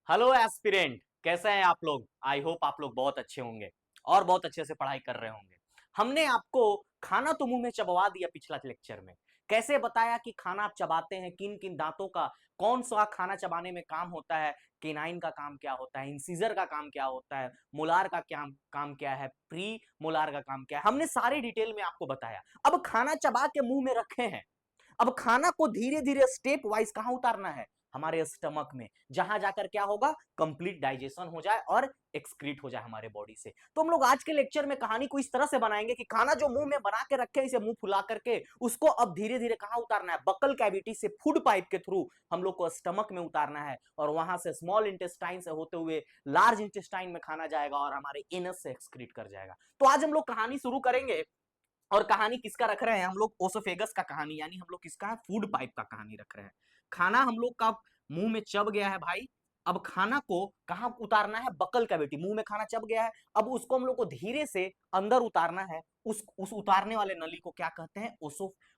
Hello aspirant, कैसे हैं आप लोग। आई होप आप लोग बहुत अच्छे होंगे और बहुत अच्छे से पढ़ाई कर रहे होंगे। हमने आपको खाना तो मुंह में चबवा दिया पिछला लेक्चर में। कैसे बताया कि खाना आप चबाते हैं, किन किन दांतों का कौन सा खाना चबाने में काम होता है, केनाइन का काम क्या होता है, इंसीजर का काम क्या होता है, मोलार का क्या काम क्या है, प्री मोलार का काम क्या है, हमने सारी डिटेल में आपको बताया। अब खाना चबा के मुंह में रखे हैं, अब खाना को धीरे धीरे स्टेप वाइज कहां उतारना है, हमारे स्टमक में, जहां जाकर क्या होगा, कंप्लीट डाइजेशन हो जाए और एक्सक्रीट हो जाए हमारे बॉडी से। तो हम लोग आज के लेक्चर में कहानी को इस तरह से बनाएंगे कि खाना जो मुंह में बना के रखे इसे मुंह फुला करके उसको अब धीरे धीरे कहां उतारना है, बकल कैविटी से फूड पाइप के थ्रू हम लोग को स्टमक में उतारना है और वहां से स्मॉल इंटेस्टाइन से होते हुए लार्ज इंटेस्टाइन में खाना जाएगा और हमारे एनस से एक्सक्रीट कर जाएगा। तो आज हम लोग कहानी शुरू करेंगे। और कहानी किसका रख रहे हैं हम लोग, ओसोफेगस का कहानी, यानी हम लोग किसका है, फूड पाइप का कहानी रख रहे हैं। खाना हम लोग का मुंह में चब गया है भाई। अब खाना को कहां उतारना है, बकल कैविटी, मुंह में खाना चब गया है, अब उसको हम लोग को धीरे से अंदर उतारना है। उस उतारने वाले नली को क्या कहते हैं,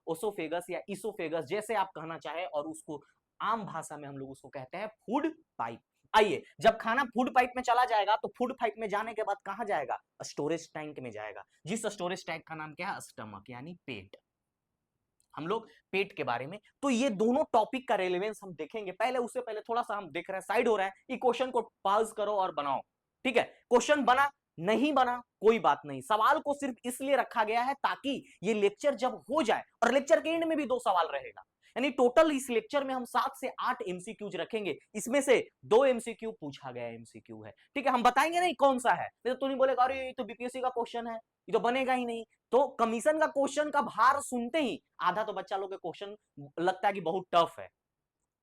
ओसोफेगस या इसोफेगस, जैसे आप कहना चाहे, और उसको आम भाषा में हम लोग उसको कहते हैं फूड पाइप। आइए, जब खाना फूड पाइप में चला जाएगा तो फूड पाइप में जाने के बाद कहां जाएगा, स्टोरेज टैंक में जाएगा, जिस स्टोरेज टैंक का नाम क्या है, स्टमक यानी पेट। हम लोग पेट के बारे में, तो ये दोनों टॉपिक का रेलेवेंस हम देखेंगे। पहले उससे पहले थोड़ा सा हम देख रहे हैं, साइड हो रहा है, ये क्वेश्चन को पॉज करो और बनाओ। ठीक है, क्वेश्चन बना नहीं बना कोई बात नहीं, सवाल को सिर्फ इसलिए रखा गया है ताकि ये लेक्चर जब हो जाए, और लेक्चर के एंड में भी दो सवाल रहेगा, यानी टोटल इस लेक्चर में हम 7 से 8 एमसीक्यूज रखेंगे, इसमें से 2 एमसीक्यू पूछा गया एमसीक्यू है। ठीक है, हम बताएंगे नहीं कौन सा है, तो नहीं बोलेगा अरे ये तो बीपीएससी का क्वेश्चन है, ये तो बनेगा ही नहीं। तो कमीशन का क्वेश्चन का भार सुनते ही आधा तो बच्चा लोग के क्वेश्चन लगता है कि बहुत टफ है,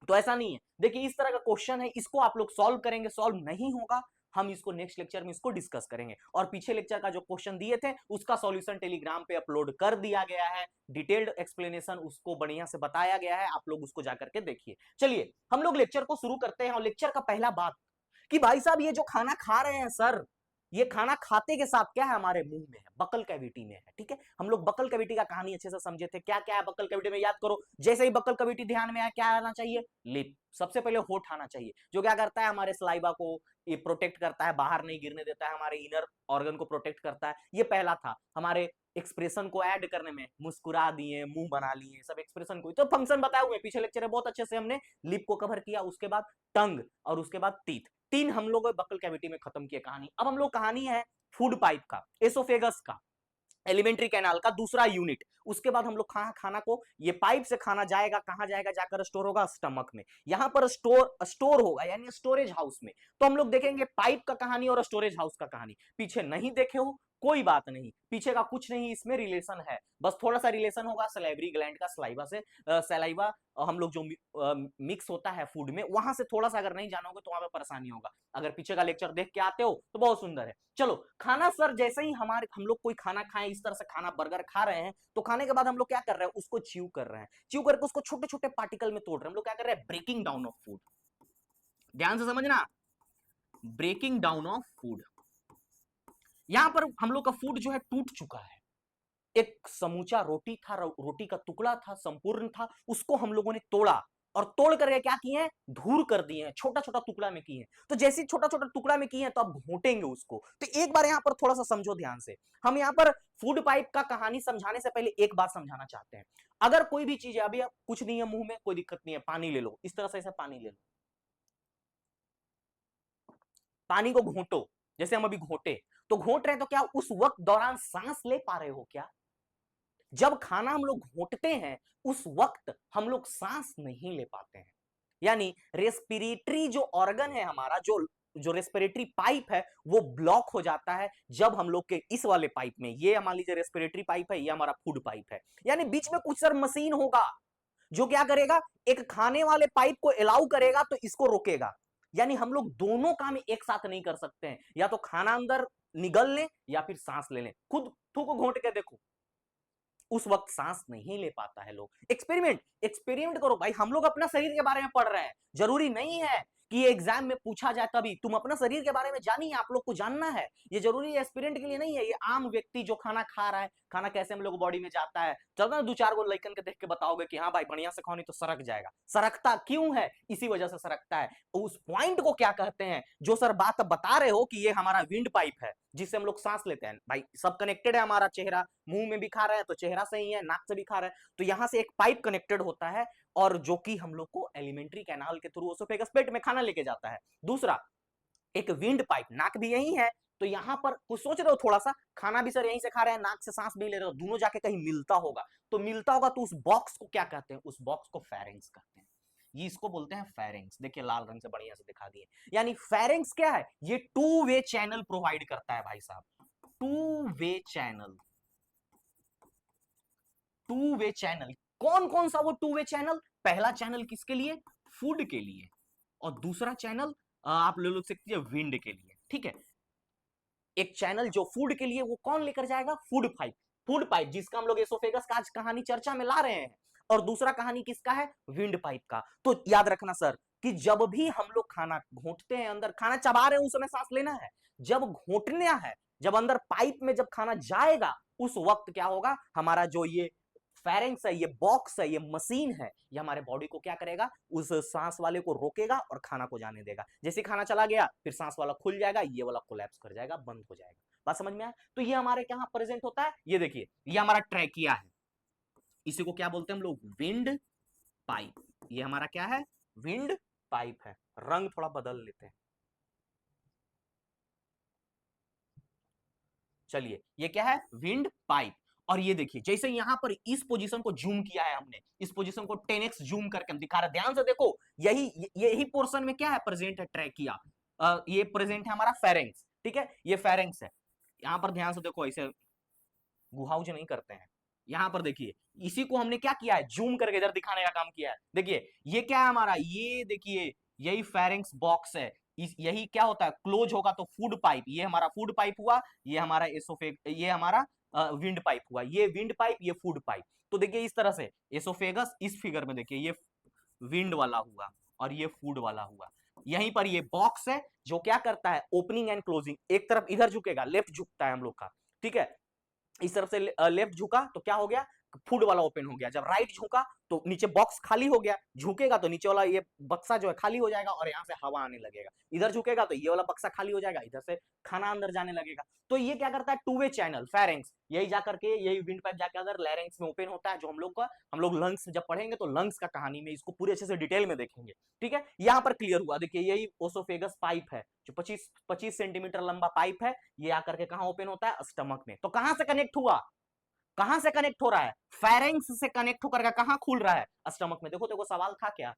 तो ऐसा नहीं है। देखिए, इस तरह का क्वेश्चन है, इसको आप लोग सॉल्व करेंगे, सॉल्व नहीं होगा हम इसको नेक्स्ट लेक्चर में इसको डिस्कस करेंगे। और पीछे लेक्चर का जो क्वेश्चन दिए थे उसका सॉल्यूशन टेलीग्राम पे अपलोड कर दिया गया है, डिटेल्ड एक्सप्लेनेशन उसको बढ़िया से बताया गया है, आप लोग उसको जाकर के देखिए। चलिए हम लोग लेक्चर को शुरू करते हैं, और लेक्चर का पहला बात कि भाई साहब ये जो खाना खा रहे हैं सर, ये खाना खाते के साथ क्या है, हमारे मुंह में है, बकल कैविटी में है। ठीक है, हम लोग बकल कैविटी का कहानी अच्छे से समझे थे, क्या क्या है बकल कैविटी में, याद करो। जैसे ही बकल कैविटी ध्यान में आया, क्या आना चाहिए, लिप, सबसे पहले होठ आना चाहिए, जो क्या करता है, हमारे सलाइवा को ये प्रोटेक्ट करता है, बाहर नहीं गिरने देता है, हमारे इनर ऑर्गन को प्रोटेक्ट करता है। ये पहला था, हमारे एक्सप्रेशन को ऐड करने में, मुस्कुरा दिए, मुंह बना लिए, सब एक्सप्रेशन को तो फंक्शन बताए हुए पीछे लेक्चर में बहुत अच्छे से हमने लिप को कवर किया, उसके बाद टंग, और उसके बाद टीथ, तीन हम लोग बकल कैविटी में खत्म किया कहानी। अब हम लोग कहानी है फूड पाइप का, एसोफेगस का, एलिमेंट्री कैनाल का दूसरा यूनिट। उसके बाद हम लोग खाना को, ये पाइप से खाना जाएगा, कहां जाएगा, जाकर स्टोर होगा स्टमक में, यहां पर स्टोर होगा यानी स्टोरेज हाउस में। तो हम लोग देखेंगे पाइप का कहानी और स्टोरेज हाउस का कहानी। पीछे नहीं देखे हो कोई बात नहीं, पीछे का कुछ नहीं इसमें रिलेशन है, बस थोड़ा सा रिलेशन होगा सलाइवरी ग्लैंड का, सलाइवा से, सलाइवा हम लोग जो मिक्स होता है फूड में, वहां से थोड़ा सा अगर नहीं जानोगे तो वहां पे परेशानी होगा। अगर पीछे का लेक्चर देख के आते हो तो बहुत सुंदर है। चलो, खाना सर, जैसे ही हम लोग कोई खाना खाएं, इस तरह से खाना बर्गर खा रहे हैं, तो खाने के बाद हम लोग क्या कर रहे हैं, उसको च्यू कर रहे हैं, च्यू करके उसको छोटे छोटे पार्टिकल में तोड़ रहे हैं। हम लोग क्या कर रहे हैं, ब्रेकिंग डाउन ऑफ फूड, ध्यान से समझना, ब्रेकिंग डाउन ऑफ फूड। यहां पर हम लोग का फूड जो है टूट चुका है, एक समूचा रोटी था, रोटी का टुकड़ा था, संपूर्ण था, उसको हम लोगों ने तोड़ा, और तोड़ करके क्या किए हैं, धूर कर दिए हैं, छोटा छोटा टुकड़ा में किए हैं। तो जैसे ही छोटा छोटा टुकड़ा में किए हैं तो अब घोटेंगे उसको। तो एक बार यहां पर थोड़ा सा समझो ध्यान से, हम यहां पर फूड पाइप का कहानी समझाने से पहले एक बात समझाना चाहते हैं। अगर कोई भी चीज है, अभी कुछ नहीं है मुंह में, कोई दिक्कत नहीं है, पानी ले लो, इस तरह से ऐसा पानी ले लो, पानी को घोटो, जैसे हम अभी घोटे, तो घोट रहे हैं, तो क्या उस वक्त दौरान सांस ले पा रहे हो क्या? जब खाना हम लोग घोटते हैं उस वक्त हम लोग सांस नहीं ले पाते हैं, यानी रेस्पिरेटरी जो ऑर्गन है हमारा, जो जो रेस्पिरेटरी पाइप है वो ब्लॉक हो जाता है जब हम लोग के इस वाले पाइप में, ये मान लीजिए रेस्पिरेटरी पाइप है, ये हमारा फूड पाइप है, यानी बीच में कुछ सर मशीन होगा जो क्या करेगा, एक खाने वाले पाइप को अलाउ करेगा तो इसको रोकेगा। यानी हम लोग दोनों काम एक साथ नहीं कर सकते हैं, या तो खाना अंदर निगल लें या फिर सांस ले लें। खुद थूक घोंट के देखो, उस वक्त सांस नहीं ले पाता है लोग। एक्सपेरिमेंट एक्सपेरिमेंट करो भाई, हम लोग अपना शरीर के बारे में पढ़ रहे हैं, जरूरी नहीं है कि ये एग्जाम में पूछा जाए तभी। तुम अपना शरीर के बारे में जानिए, आप लोग को जानना है, ये जरूरी है, एस्पिरेंट के लिए नहीं है, ये आम व्यक्ति जो खाना खा रहा है, खाना कैसे हम लोग बॉडी में जाता है, चलो ना 2-4 गो लइकन के देख के बताओगे कि हाँ भाई बढ़िया से खाओ नहीं तो सरक जाएगा। सरकता क्यों है? इसी वजह से सरकता है। उस पॉइंट को क्या कहते हैं जो सर बात बता रहे हो कि ये हमारा विंड पाइप है जिससे हम लोग सांस लेते हैं। भाई सब कनेक्टेड है, हमारा चेहरा मुंह में भी खा रहा है तो चेहरा से ही है, नाक से भी खा रहा है, तो यहां से एक पाइप कनेक्टेड होता है और जो कि हम लोग को एलिमेंट्री कैनाल के थ्रू ओसोफेगस पेट में खाना लेके जाता है। दूसरा एक विंड पाइप, नाक भी यही है, तो यहां पर कुछ सोच रहे हो थोड़ा सा, खाना भी सर यहीं से खा रहे हैं, नाक से सांस भी ले रहे हो, दोनों जाके कहीं मिलता होगा, तो मिलता होगा तो उस बॉक्स को क्या कहते हैं? उस बॉक्स को फेरिंग्स कहते हैं। ये इसको बोलते हैं फेरिंग्स। देखिए लाल रंग से बढ़िया से दिखा दिए। यानी फेरिंग्स क्या है? ये टू वे चैनल प्रोवाइड करता है भाई साहब, two way channel. Two way channel कौन कौन सा वो टू वे चैनल? पहला चैनल किसके लिए? फूड के लिए, और दूसरा चैनल आप ले लो सकती है विंड के लिए। ठीक है, एक चैनल जो फूड के लिए वो कौन लेकर जाएगा? Food pipe. फूड पाइप जिसका हम लोग एसोफेगस का आज कहानी चर्चा में ला रहे हैं, और दूसरा कहानी किसका है? विंड पाइप का। तो याद रखना सर कि जब भी हम लोग खाना घोंटते हैं, अंदर खाना चबा रहे हैं उस समय सांस लेना है, जब घोंटना है, जब अंदर पाइप में जब खाना जाएगा उस वक्त क्या होगा? हमारा जो ये फेरेंक्स है, ये बॉक्स है, ये मशीन है, ये हमारे बॉडी को क्या करेगा? उस सांस वाले को रोकेगा और खाना को जाने देगा। जैसे खाना चला गया फिर सांस वाला खुल जाएगा, ये वाला कोलैप्स कर जाएगा, बंद हो जाएगा। बात समझ में आया? तो ये हमारे क्या प्रेजेंट होता है? ये देखिए, ये हमारा ट्रैकिया है, इसी को क्या बोलते हैं हम लोग? Wind pipe. ये हमारा क्या है? विंड पाइप है। रंग थोड़ा बदल लेते हैं। चलिए, ये क्या है? Wind pipe. और ये देखिए जैसे यहां पर इस पोजीशन को जूम किया है हमने, इस पोजीशन को 10x जूम करके हम दिखा रहे हैं, ध्यान से देखो, यही पोर्शन में क्या है प्रेजेंट है? ट्रैकिया। ये प्रेजेंट है हमारा फेरेंक्स। ठीक है, ये फेरेंक्स है। यहां पर ध्यान से देखो, ऐसे गुहाउज नहीं करते हैं। यहां पर देखिए, इसी को हमने क्या किया है? जूम करके इधर दिखाने का काम किया है। देखिए ये क्या है हमारा? ये देखिए यही फेरेंक्स बॉक्स है। यही क्या होता है? क्लोज होगा तो फूड पाइप, ये हमारा फूड पाइप हुआ, ये हमारा एसोफेग, ये हमारा विंड पाइप हुआ, ये विंड पाइप, ये फूड पाइप। तो देखिए इस तरह से एसोफेगस, इस फिगर में देखिए ये विंड वाला हुआ और ये फूड वाला हुआ। यहीं पर ये बॉक्स है जो क्या करता है? Opening and closing. एक तरफ इधर झुकेगा, लेफ्ट झुकता है हम लोग का, ठीक है, इस तरफ से लेफ्ट झुका तो क्या हो गया? फूड वाला ओपन हो गया। जब राइट झुका तो नीचे बॉक्स खाली हो गया, झुकेगा तो नीचे वाला ये बक्सा जो है खाली हो जाएगा और यहाँ से हवा आने लगेगा। इधर झुकेगा तो ये वाला बक्सा खाली हो जाएगा, इधर से खाना अंदर जाने लगेगा। तो ये क्या करता है? टू वे चैनल फेरेंक्स, यही जाकर के, यही विंड पाइप जाकर अगर लैरिंक्स में ओपन होता है, जो हम लोग लंग्स जब पढ़ेंगे तो लंग्स का कहानी में इसको पूरे अच्छे से डिटेल में देखेंगे। ठीक है, यहाँ पर क्लियर हुआ। देखिए यही ओसोफेगस पाइप है जो 25 सेंटीमीटर लंबा पाइप है, ये आकर के कहां ओपन होता है? स्टमक में। तो कहां से कनेक्ट हुआ? कहां से कनेक्ट हो रहा है? फेरेंक्स से कनेक्ट होकर कहां खुल रहा है? स्टमक में। देखो देखो सवाल था क्या?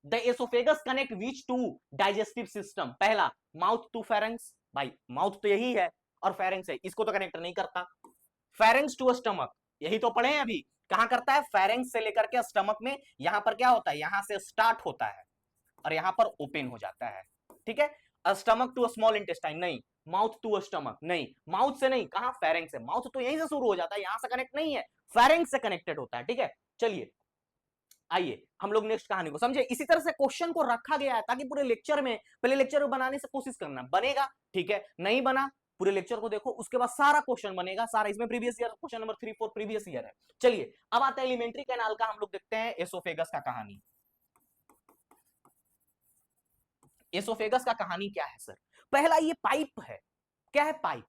The oesophagus connect which to digestive system? पहला, माउथ टू फेरेंक्स। भाई माउथ तो यही है और फेरेंक्स है, इसको तो कनेक्ट नहीं करता। फेरेंक्स टू स्टमक, यही तो पढ़े हैं अभी। कहां करता है? फेरेंक्स से लेकर के स्टमक में। यहां पर क्या होता है? यहां से स्टार्ट होता है और यहां पर ओपन हो जाता है। ठीक है, स्टमक टू स्मॉल इंटेस्टाइन नहीं, माउथ टू स्टमक नहीं, माउथ से नहीं, कहां? फेरेंक्स से। माउथ तो यहीं से शुरू हो जाता है, यहां से कनेक्ट नहीं है, फेरेंक्स से कनेक्टेड होता है। ठीक है, चलिए आइए हम लोग नेक्स्ट कहानी को समझे। इसी तरह से क्वेश्चन को रखा गया है ताकि पूरे लेक्चर में, पहले लेक्चर बनाने से कोशिश करना, बनेगा ठीक है, नहीं बना पूरे लेक्चर को देखो, उसके बाद सारा क्वेश्चन बनेगा, सारा इसमें previous year question number 3 4 previous year है। चलिए अब आता है एलिमेंट्री कैनाल का, हम लोग देखते हैं एसोफेगस का कहानी। एसोफेगस का कहानी क्या है सर? पहला ये पाइप है। क्या है? पाइप।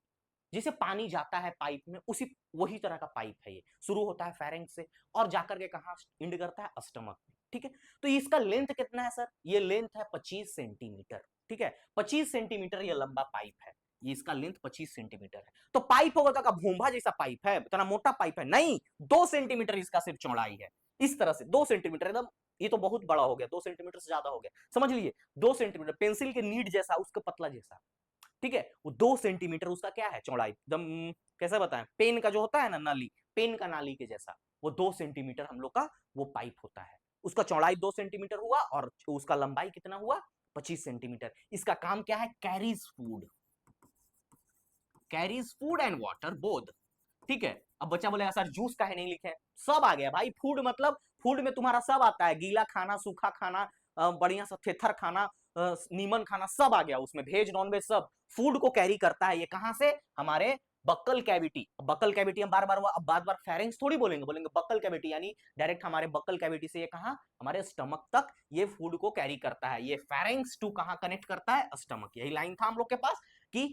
जिसे पानी जाता है पाइप में, उसी वही तरह का पाइप है। ये शुरू होता है फेरेंक्स से और जाकर के कहा इंड करता है? स्टमक में। ठीक है, तो इसका लेंथ कितना है सर? ये लेंथ है 25 सेंटीमीटर। ठीक है, 25 सेंटीमीटर ये लंबा पाइप है, ये इसका लेंथ 25 सेंटीमीटर है। तो पाइप होगा तो भूंभा जैसा पाइप है, इतना मोटा पाइप है नहीं, 2 सेंटीमीटर इसका सिर्फ चौड़ाई है। इस तरह से 2 सेंटीमीटर, एकदम ये तो बहुत बड़ा हो गया, 2 सेंटीमीटर से ज्यादा हो गया, समझ लीजिए 2 सेंटीमीटर, पेंसिल के नीड जैसा, उसका पतला जैसा। ठीक है, वो 2 सेंटीमीटर उसका क्या है? चौड़ाई। एकदम कैसे बताएं, पेन का जो होता है ना नाली, पेन का नाली के जैसा, वो 2 सेंटीमीटर हम लोग का वो पाइप होता है। उसका चौड़ाई 2 सेंटीमीटर हुआ और उसका लंबाई कितना हुआ? 25 सेंटीमीटर। इसका काम क्या है? Carries food, carries food and water both. ठीक है, अब बच्चा बोलेगा सर जूस का है नहीं लिखे? सब आ गया भाई, फूड मतलब फूड में तुम्हारा सब आता है, गीला खाना, सूखा खाना, बढ़िया सा थेथर खाना, नीमन खाना, सब आ गया उसमें, वेज नॉन वेज सब फूड को कैरी करता है। ये कहां से? हमारे बक्कल कैविटी, बक्कल कैविटी हम बार बार फेरिंग्स थोड़ी बोलेंगे, बोलेंगे बक्कल कैविटी, यानी डायरेक्ट हमारे बक्कल कैविटी से ये कहां, हमारे स्टमक तक ये फूड को कैरी करता है। ये फेरिंग्स टू कहां कनेक्ट करता है, स्टमक। यही लाइन था हम लोग के पास कि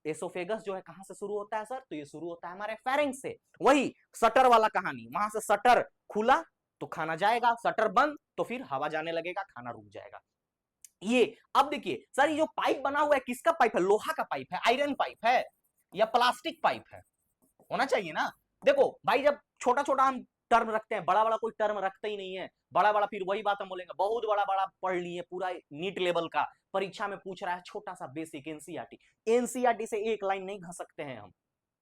एसोफेगस जो है कहां से शुरू होता है सर, तो ये शुरू होता है हमारे फेरिंग्स से। वही सटर वाला कहानी, वहां से सटर खुला तो खाना जाएगा, सटर बंद तो फिर हवा जाने लगेगा, खाना रुक जाएगा। ये अब देखिए सर, ये जो पाइप बना हुआ है किसका पाइप है, लोहा का पाइप है, आयरन पाइप है या प्लास्टिक पाइप है, होना चाहिए ना। देखो भाई, जब छोटा छोटा हम टर्म रखते हैं, बड़ा बड़ा कोई टर्म रखते ही नहीं है, बड़ा बड़ा फिर वही बात हम बोलेंगे, बहुत बड़ा बड़ा पढ़ लिए पूरा नीट लेवल का, परीक्षा में पूछ रहा है छोटा सा बेसिक एनसीईआरटी, एनसीईआरटी से एक लाइन नहीं घस सकते हैं हम।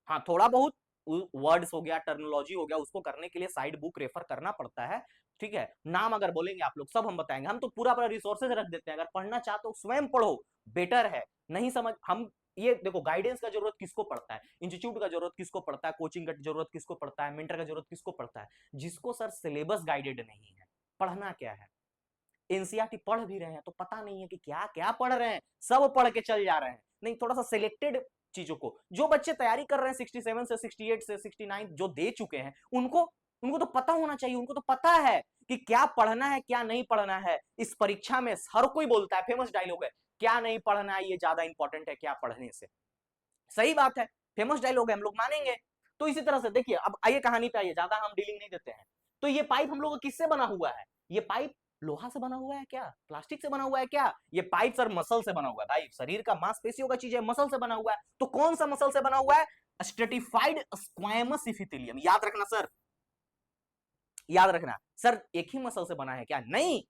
हाँ, थोड़ा बहुत वर्ड्स हो गया, टर्मिनोलॉजी हो गया, उसको करने के लिए साइड बुक रेफर करना पड़ता है, ठीक है। नाम अगर बोलेंगे आप लोग सब हम बताएंगे, हम तो पूरा पूरा रिसोर्सेज रख देते हैं, अगर पढ़ना चाहते हो स्वयं पढ़ो, बेटर है। नहीं समझ, हम ये देखो, गाइडेंस का जरूरत किसको पड़ता है, इंस्टीट्यूट का जरूरत किसको पड़ता है, कोचिंग का जरूरत किसको पड़ता है, मेंटर का जरूरत किसको पड़ता है, जिसको सर सिलेबस गाइडेड नहीं है, पढ़ना क्या है, एनसीईआरटी पढ़ भी रहे हैं तो पता नहीं है कि क्या क्या पढ़ रहे हैं, सब पढ़ के चल जा रहे हैं, नहीं थोड़ा सा सिलेक्टेड चीजों को, जो बच्चे तैयारी कर रहे हैं 67 से 68 से 69 जो दे चुके हैं, उनको उनको तो पता होना चाहिए, उनको तो पता है कि क्या पढ़ना है क्या नहीं पढ़ना है। इस परीक्षा में हर कोई बोलता है, फेमस डायलॉग है, क्या नहीं पढ़ना है ये ज्यादा इंपॉर्टेंट है क्या पढ़ने से। सही बात है, फेमस डायलॉग है, हम लोग मानेंगे। तो इसी तरह से देखिए, अब आइए कहानी पे आइए, ज्यादा हम डीलिंग नहीं देते हैं। तो ये पाइप हम लोग का किससे बना हुआ है, ये पाइप लोहा से बना हुआ है क्या, प्लास्टिक से बना हुआ है क्या, ये पाइप सर मसल से बना हुआ है भाई, शरीर का मांसपेशियों का चीज है, मसल से बना हुआ है। तो कौन सा मसल से बना हुआ है, स्ट्रेटिफाइड स्क्वैमस इपिथेलियम, याद रखना सर, याद रखना सर, एक ही मसल से बना है क्या, नहीं,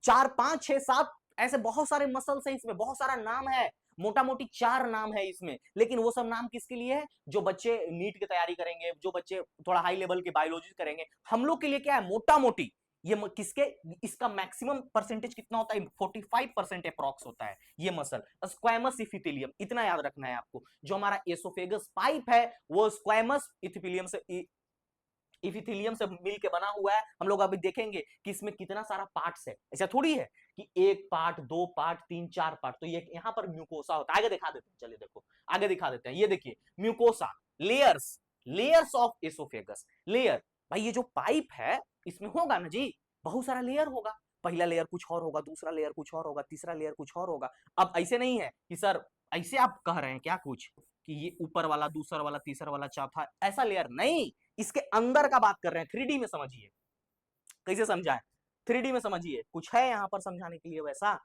4 5 6 7 ऐसे बहुत सारे मसल्स हैं इसमें, बहुत सारा नाम है, मोटा मोटी 4 नाम है इसमें, लेकिन वो सब नाम किसके लिए है, जो बच्चे नीट की तैयारी करेंगे, जो बच्चे थोड़ा हाई लेवल की बायोलॉजी करेंगे, हम लोग के लिए क्या है, मोटा मोटी ये किसके, इसका मैक्सिमम परसेंटेज कितना होता है, 45% अप्रॉक्स होता है ये मसल, स्क्वैमस इपिथेलियम, इतना याद रखना है आपको। जो हमारा एसोफेगस पाइप है वो स्क्वैमस इपिथेलियम से इपिथेलियम से मिल के बना हुआ है। हम लोग अभी देखेंगे कि इसमें कितना सारा पार्ट्स है, ऐसा थोड़ी है कि एक पार्ट, दो पार्ट, तीन चार पार्ट, तो ये यहाँ पर म्यूकोसा होता है, आगे दिखा देते हैं, चलिए देखो आगे दिखा देते हैं, ये देखिए mucosa, layers, layers of oesophagus, layer, भाई ये जो पाइप है इसमें होगा ना जी, बहुत सारा लेयर होगा, पहला लेयर कुछ और होगा, दूसरा लेयर कुछ और होगा, तीसरा लेयर कुछ और होगा। अब ऐसे नहीं है कि सर ऐसे आप कह रहे हैं क्या कुछ कि ये ऊपर वाला, दूसरा वाला, तीसरा वाला, चौथा, ऐसा लेयर नहीं, इसके अंदर का बात कर रहे हैं, 3D में समझिए, कैसे समझाएं, 3D में समझिए, कुछ है यहां पर समझाने के लिए वैसा।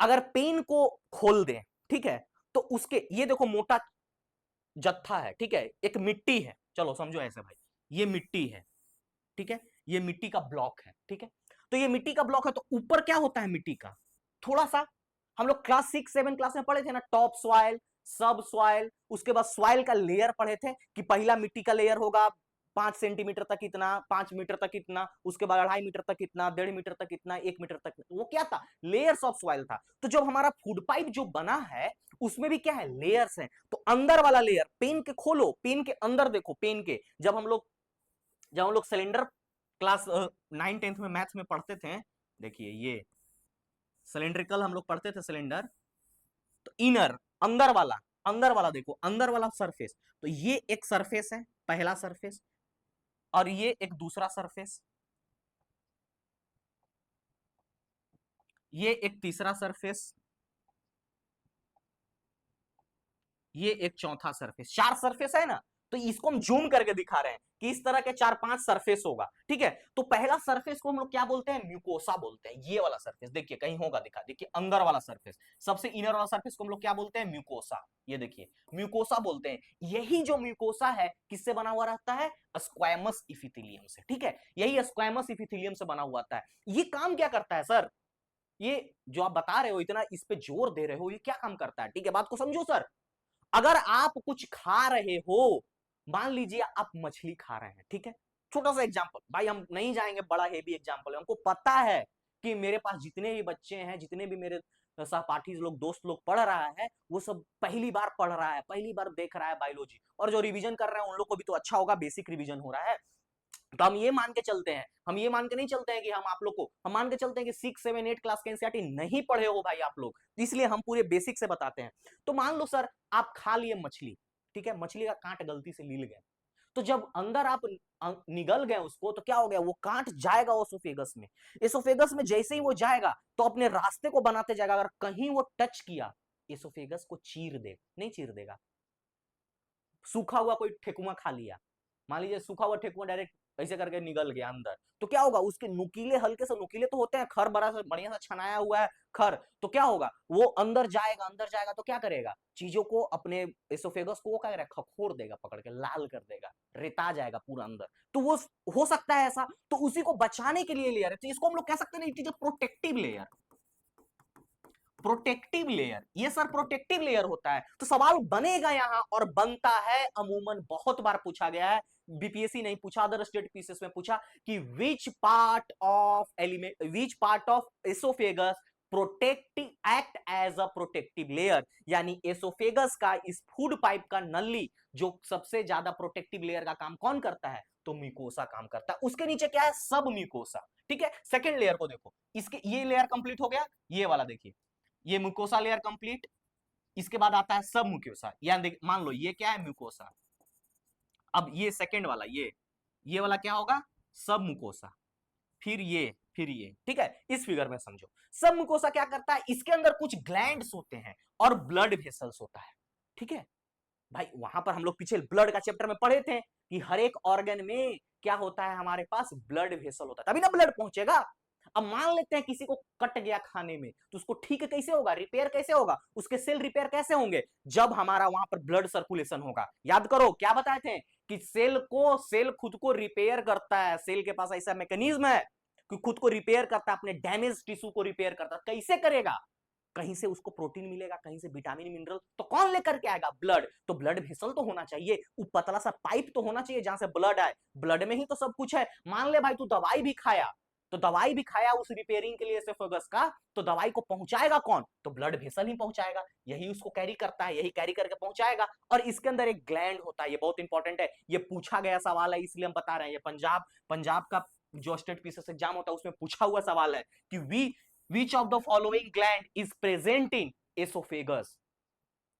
अगर पेन को खोल दें, ठीक है, तो उसके ये देखो मोटा जत्था है, ठीक है, एक मिट्टी है, चलो समझो ऐसे भाई, ये मिट्टी है, ठीक है, ये मिट्टी का ब्लॉक है, ठीक है, तो ये मिट्टी का ब्लॉक है, तो ऊपर क्या होता है मिट्टी का, थोड़ा सा, हम लोग क्लास 6 7 क्लास में पढ़े थे ना, टॉप सॉइल, सब सॉइल, उसके बाद सॉइल का लेयर पढ़े थे कि पहला मिट्टी का लेयर होगा 5 सेंटीमीटर तक इतना, 5 मीटर तक इतना, उसके बाद 2.5 मीटर तक इतना, 1.5 मीटर तक इतना, 1 मीटर तक, वो क्या था, लेयर्स ऑफ सॉइल था। तो जब हमारा फूड पाइप जो बना है उसमें भी क्या है, लेयर्स है। तो अंदर वाला लेयर, पेन के खोलो, पेन के अंदर देखो, पेन के जब हम लोग सिलेंडर क्लास 9 10th में मैथ्स में पढ़ते थे, देखिए ये सिलेंड्रिकल हम लोग पढ़ते थे सिलेंडर, तो इनर, अंदर वाला देखो, अंदर वाला सरफेस, तो ये एक सरफेस है, पहला सरफेस, और ये एक दूसरा सरफेस, ये एक तीसरा सरफेस, ये एक चौथा सरफेस, 4 सरफेस है ना। तो इसको हम जूम करके दिखा रहे हैं कि इस तरह के 4 5 सरफेस होगा, ठीक है। तो पहला सरफेस को हम लोग क्या बोलते हैं, म्यूकोसा बोलते हैं, ये वाला सरफेस देखिए कहीं होगा, दिखा देखिए, अंदर वाला सरफेस, सबसे इनर वाला सरफेस को हम लोग क्या बोलते हैं, म्यूकोसा, ये देखिए म्यूकोसा बोलते हैं। यही जो म्यूकोसा है किससे बना हुआ रहता है, स्क्वैमस इपिथेलियम से, ठीक है, यही स्क्वैमस इपिथेलियम से बना हुआ रहता है। ये काम क्या करता है सर, ये जो आप बता रहे हो, इतना इस पे जोर दे रहे हो, ये क्या काम करता है, ठीक है, बात को समझो सर। अगर आप कुछ खा रहे हो, मान लीजिए आप मछली खा रहे हैं, ठीक है, छोटा सा एग्जांपल, भाई हम नहीं जाएंगे, बड़ा हेवी एग्जांपल है, हमको पता है कि मेरे पास जितने भी बच्चे हैं, जितने भी मेरे सहपाठी लोग, दोस्त लोग पढ़ रहा है, वो सब पहली बार पढ़ रहा है, पहली बार देख रहा है बायोलॉजी, और जो रिवीजन कर रहे हैं उन लोग को भी तो अच्छा होगा, बेसिक रिवीजन हो रहा है। तो हम ये मान के चलते हैं, हम ये मान के नहीं चलते हैं कि हम आप लोग को, हम मान के चलते हैं कि 6, 7, 8 क्लास के एनसीईआरटी नहीं पढ़े हो भाई आप लोग, इसलिए हम पूरे बेसिक से बताते हैं। तो मान लो सर आप खा लिए मछली, ठीक है, मछली का कांट गलती से लील गया, तो जब अंदर आप निगल गए उसको, तो क्या हो गया, वो कांट जाएगा ओसोफेगस में। एसोफेगस में जैसे ही वो जाएगा तो अपने रास्ते को बनाते जाएगा, अगर कहीं वो टच किया एसोफेगस को चीर दे, नहीं चीर देगा। सूखा हुआ कोई ठेकुआ खा लिया, मान लीजिए सूखा हुआ ठेकुआ डायरेक्ट ऐसे करके निगल गया अंदर, तो क्या होगा, उसके नुकीले, हल्के से नुकीले तो होते हैं, खर बड़ा सा बढ़िया सा छनाया हुआ है खर, तो क्या होगा, वो अंदर जाएगा, अंदर जाएगा तो क्या करेगा, चीजों को, अपने एसोफेगस को वो क्या करेगा, खखोर देगा, पकड़ के लाल कर देगा, रेता जाएगा पूरा अंदर। तो वो हो सकता है ऐसा, तो उसी को बचाने के लिए लेयर है, तो इसको हम लोग कह सकते हैं it is a protective layer. Protective layer, ये सर प्रोटेक्टिव लेयर होता है। तो सवाल बनेगा यहां और बनता है, अमूमन बहुत बार पूछा गया है, बीपीएससी नहीं पूछा, अदर स्टेट पीसेस में पूछा कि which part of element, which part of oesophagus protective act as a protective layer, यानी एसोफेगस का, इस फूड पाइप का नली जो सबसे ज्यादा प्रोटेक्टिव लेयर का काम कौन करता है, तो म्यूकोसा काम करता है। उसके नीचे क्या है, सब म्यूकोसा, ठीक है। सेकेंड लेयर को देखो, इसके ये लेयर कंप्लीट हो गया, ये वाला देखिए, ये म्यूकोसा लेयर कंप्लीट, इसके बाद आता है सब म्यूकोसा, यानी मान लो ये क्या है, म्यूकोसा। अब ये सेकंड वाला, ये वाला क्या होगा, सब म्यूकोसा, फिर ये, ठीक है, इस फिगर में समझो। सब म्यूकोसा क्या करता है, इसके अंदर कुछ ग्लैंड्स होते हैं और ब्लड वेसल्स होता है, ठीक है भाई। वहां पर हम लोग पीछे ब्लड का चैप्टर में पढ़े थे कि हर एक ऑर्गन में क्या होता है, हमारे पास ब्लड वेसल होता है, तभी ना ब्लड पहुंचेगा। अब मान लेते हैं किसी को कट गया खाने में, तो उसको ठीक कैसे होगा, रिपेयर कैसे होगा, उसके सेल रिपेयर कैसे होंगे, जब हमारा वहां पर ब्लड सर्कुलेशन होगा। याद करो क्या बताए थे कि सेल खुद को रिपेयर करता है, सेल के पास ऐसा मैकेनिज्म है कि खुद को रिपेयर करता है, अपने डैमेज टिश्यू को रिपेयर करता है। कैसे करेगा, कहीं से उसको प्रोटीन मिलेगा, कहीं से विटामिन मिनरल, तो कौन लेकर के आएगा, ब्लड। तो ब्लड वेसल तो होना चाहिए, वो पतला सा पाइप तो होना चाहिए जहां से ब्लड आए, ब्लड में ही तो सब कुछ है। मान ले भाई तू दवाई भी खाया, तो दवाई भी खाया उस रिपेयरिंग के लिए एसोफेगस का, तो दवाई को पहुंचाएगा कौन, तो ब्लड वेसल ही पहुंचाएगा, यही उसको कैरी करता है, यही कैरी करके पहुंचाएगा। और इसके अंदर एक ग्लैंड होता है, ये बहुत इंपॉर्टेंट है, ये पूछा गया सवाल है, इसलिए हम बता रहे हैं, ये पंजाब का जो स्टेट पीसीएस एग्जाम होता है उसमें पूछा हुआ सवाल है कि which of the following gland is present in esophagus,